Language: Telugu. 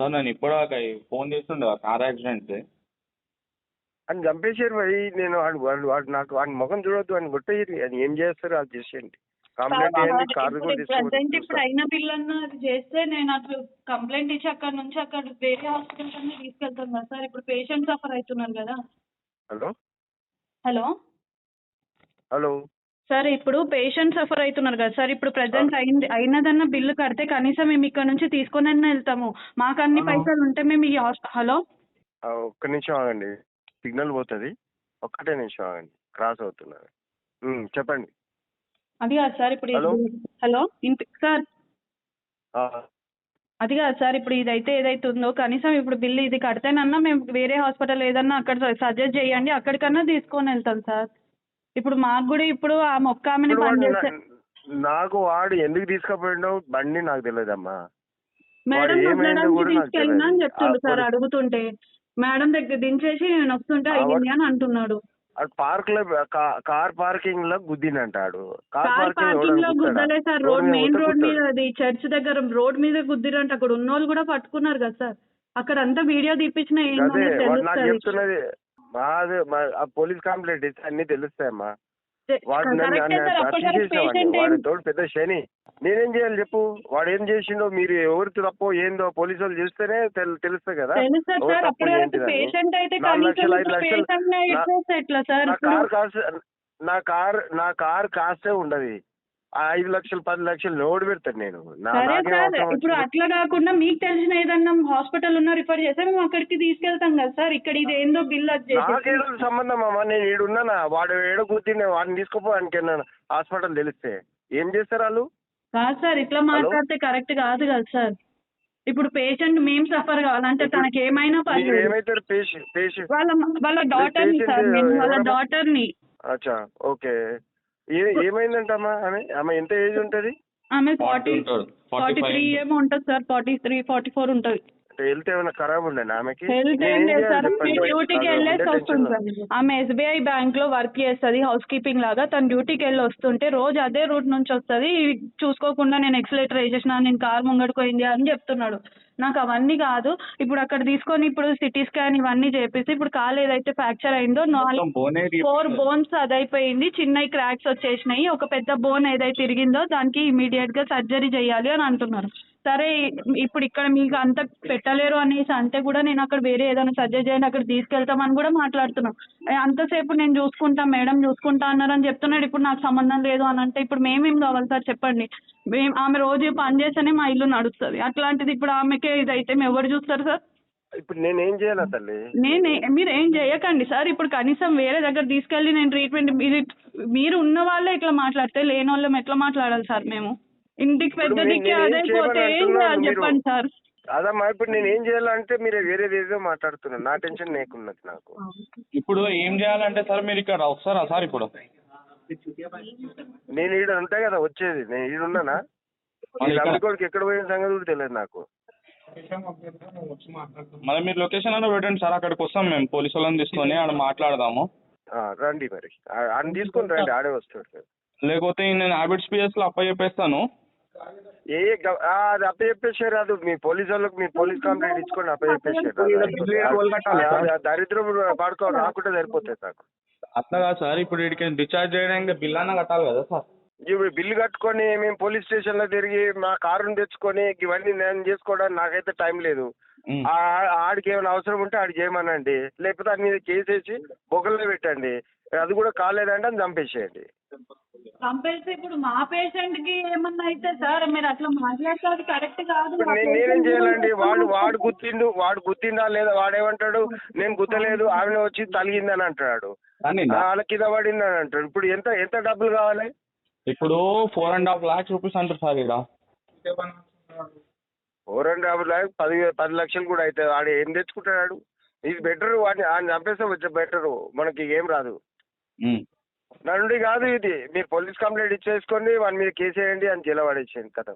సార్ నేను ఇప్పటిదాకా ఫోన్ చేస్తుండే కార్ యాక్సిడెంట్ అని చంపేసారు మరి. నేను వాడు నాకు వాడి ముఖం చూడొద్దు, అని కొట్టేయండి. అని ఏం చేస్తారు అది చేసేయండి. కంప్లైంట్ చేయండి, కార్డు కూడా ప్రజెంట్ ఇప్పుడు తీసుకోండి. అయిన బిల్ అన్న అది చేస్తే నేను అట్లా కంప్లైంట్ ఇచ్చి అక్కడ నుంచి అక్కడ వేరే హాస్పిటల్ అన్నీ తీసుకెళ్తాను కదా సార్. ఇప్పుడు పేషెంట్ సఫర్ అవుతున్నారు కదా. హలో హలో హలో సార్, ఇప్పుడు పేషెంట్ సఫర్ అవుతున్నారు కదా సార్. ఇప్పుడు ప్రజెంట్ అయినదన్న బిల్లు కడితే కనీసం మేము ఇక్కడ నుంచి తీసుకొని వెళ్తాము. మాకు అన్ని పైసలు ఉంటే మేము ఈ హలో ఒక్క నిమిషం ఆగండి, సిగ్నల్ పోతుంది. ఒక్కటే నిమిషం ఆగండి, క్రాస్ అవుతున్నారు. చెప్పండి. అది కాదు సార్ ఇప్పుడు హలో హలో సార్, అది కాదు సార్ ఇప్పుడు ఇదైతే ఏదైతే ఉందో కనీసం ఇప్పుడు బిల్లు ఇది కడితేనన్నా మేము వేరే హాస్పిటల్ ఏదన్నా అక్కడ సజెస్ట్ చేయండి, అక్కడికన్నా తీసుకొని వెళ్తాం సార్. ఇప్పుడు మాకు కూడా ఇప్పుడు ఆ మొక్క ఆమెని పనిచేస్తే నాకు వాడు ఎందుకు తీసుకుపోయిండో బండి నాకు తెలియదమ్మా. మేడం తీసుకెళ్ళినా అని చెప్తుండు సార్. అడుగుతుంటే మేడం దగ్గర దించేసి నేను వస్తుంటే అయ్యింది అని అంటున్నాడు. పార్క్ లో కార్ పార్కింగ్ లో గుద్దినంటాడు. కార్ పార్కింగ్ లో గుద్దలే సార్, మెయిన్ రోడ్ మీద, అది చర్చ్ దగ్గర రోడ్ మీద గుద్దిరంట. అక్కడ ఉన్న వాళ్ళు కూడా పట్టుకున్నారు కదా సార్. అక్కడ అంతా వీడియో తీపించిన నాకు చెప్తున్నది పోలీస్ కంప్లైంట్ ఇస్తే అన్ని తెలుస్తాయమ్మా. వాడు తోడు పెద్ద శని. నేనేం చేయాలి చెప్పు? వాడు ఏం చేసిండో, మీరు ఎవరికి తప్పో ఏందో పోలీసు వాళ్ళు చూస్తేనే తెలుస్తాయి కదా. 4 లక్షలు నా కార్ కాస్టే ఉండదు. 5 లక్షలు 10 లక్షలు లోడ్ పెడతాను నేను. ఇప్పుడు అట్లా కాకుండా మీకు తెలిసిన ఏదన్నా హాస్పిటల్ ఉన్నా రిఫర్ చేస్తే మేము అక్కడికి తీసుకెళ్తాం కదా సార్. ఇక్కడ ఇది ఏందో బిల్ నాకేదో సంబంధం అమ్మా. నేను ఈడున్నానా, వాడు ఏడో కూర్చుని వాడిని తీసుకుపోవడానికి హాస్పిటల్ తెలిస్తే ఏం చేస్తారు వాళ్ళు? కాదు సార్, ఇట్లా మాట్లాడితే కరెక్ట్ కాదు కదా సార్. ఇప్పుడు పేషెంట్ మేము సఫర్ కావాలంటే తనకి ఏమైనా ఏమైతారు? పేషెంట్ వాళ్ళ డాటర్ని సార్, నేను వాళ్ళ డాటర్ని. అచ్చా, ఓకే. ఏమైందంటమ్మా? ఆమె ఎంత ఏజ్ ఉంటది? ఆమె 43 ఏమో ఉంటుంది సార్. 43, 44 ఉంటుంది. హెల్త్ ఏమైనా ఖరాబ్ ఉండేనా ఆమెకి? డ్యూటీకి వెళ్ళేసి వస్తుంది. ఆమె SBI బ్యాంక్ లో వర్క్ చేస్తుంది హౌస్ కీపింగ్ లాగా. తను డ్యూటీకి వెళ్ళి వస్తుంటే రోజు అదే రూట్ నుంచి వస్తుంది. చూసుకోకుండా నేను ఎక్సలేటర్ వేసేసిన, నేను కార్ ముంగడిపోయింది అని చెప్తున్నాడు. నాకు అవన్నీ కాదు. ఇప్పుడు అక్కడ తీసుకొని ఇప్పుడు సిటీ స్కాన్ ఇవన్నీ చేపిస్తే ఇప్పుడు కాలు ఏదైతే ఫ్రాక్చర్ అయిందో 4 బోన్స్ అదైపోయింది, చిన్న క్రాక్స్ వచ్చేసినాయి. ఒక పెద్ద బోన్ ఏదైతే తిరిగిందో దానికి ఇమీడియట్ గా సర్జరీ చేయాలి అని అంటున్నారు. సరే, ఇప్పుడు ఇక్కడ మీకు అంత పెట్టలేరు అనేసి అంటే కూడా నేను అక్కడ వేరే ఏదైనా సజెస్ట్ చేయండి, అక్కడ తీసుకెళ్తామని కూడా మాట్లాడుతున్నాం. అంతసేపు నేను చూసుకుంటా, మేడం చూసుకుంటా అన్నారని చెప్తున్నాడు. ఇప్పుడు నాకు సంబంధం లేదు అని అంటే ఇప్పుడు మేమేం కావాలి సార్ చెప్పండి? ఆమె రోజు పని చేస్తేనే మా ఇల్లు నడుస్తుంది. అట్లాంటిది ఇప్పుడు ఆమెకే ఇదైతే మేము ఎవరు చూస్తారు సార్? ఇప్పుడు నేనేం చేయాలి తల్లి? మీరు ఏం చేయకండి సార్. ఇప్పుడు కనీసం వేరే దగ్గర తీసుకెళ్ళి నేను ట్రీట్మెంట్, మీరు ఉన్న వాళ్ళే ఇట్లా మాట్లాడితే లేని వాళ్ళం ఎట్లా మాట్లాడాలి సార్? మేము ఇంటికి పెద్ద దిక్కే అదైపోతే ఏం చేయాలి చెప్పండి సార్? అదమ్మా, ఇప్పుడు నేను ఏం చేయాలంటే మీరు వేరేదేదో మాట్లాడుతున్నారు. నా టెన్షన్ నీకున్నది నాకు. ఇప్పుడు ఏం చేయాలంటే సార్ మీరు ఇక్కడ వస్తారా సార్? ఇప్పుడు నేను ఈడ అంతే కదా వచ్చేది. నేను ఈడున్నానా? కొడుకు ఎక్కడ పోయిన సంగతి కూడా తెలియదు నాకు. మరి మీరు లొకేషన్ అన్న పెట్టండి సార్, అక్కడికి వస్తాం మేము. పోలీసు వాళ్ళని తీసుకొని ఆడ మాట్లాడదాము. రండి, మరి ఆయన తీసుకొని రండి, ఆడే వస్తాడు. లేకపోతే నేను హ్యాబిట్స్ PS లో అప్పచెప్పేస్తాను. అది అప్పచెప్పేసారు. అది మీ పోలీసు వాళ్ళకి మీ పోలీస్ కంప్లైంట్ ఇచ్చుకోండి, అప్పచెప్పేసారు. దరిద్రం పాడుకో రాకుండా సరిపోతుంది నాకు. అట్లా కాదు సార్, ఇప్పుడు వీడికి డిశ్చార్జ్ చేయడానికి బిల్ అన్న కట్టాలి కదా సార్. ఇప్పుడు బిల్లు కట్టుకొని మేము పోలీస్ స్టేషన్ లో తిరిగి మా కారుని తెచ్చుకొని ఇవన్నీ నేను చేసుకోవడానికి నాకైతే టైం లేదు. ఆడికి ఏమైనా అవసరం ఉంటే ఆడికి చేయమనండి, లేకపోతే అది మీద కేసేసి బొగల్లో పెట్టండి. అది కూడా కాలేదంటే అని చంపేసేయండి. చంపేసి ఇప్పుడు మా పేషెంట్ కి ఏమన్నా అయితే సార్ మీరు అట్లా మాట్లాడతారు కరెక్ట్ కాదు. నేనేం చేయాలండి? వాడు గుర్తిందా లేదా? వాడేమంటాడు, నేను గుర్తలేదు, ఆమె వచ్చి తలిగిందని అంటాడు, వాళ్ళ కింద పడింది అని అంటాడు. ఇప్పుడు ఎంత డబ్బులు కావాలి? ఇప్పుడు 4.5 lakhs రూపీస్ అంటారు సార్. ఇక్కడ 4.5 lakhs 10 లక్షలు కూడా అవుతుంది. వాడు ఏం తెచ్చుకుంటాడు? ఇది బెటర్, వాడిని చంపేస్తే వచ్చే బెటర్, మనకి ఏం రాదు. నా నుండి కాదు ఇది. మీరు పోలీస్ కంప్లైంట్ ఇచ్చేసుకోండి, వాడి మీద కేసు వేయండి అని జైలు పడేసేయండి కదా.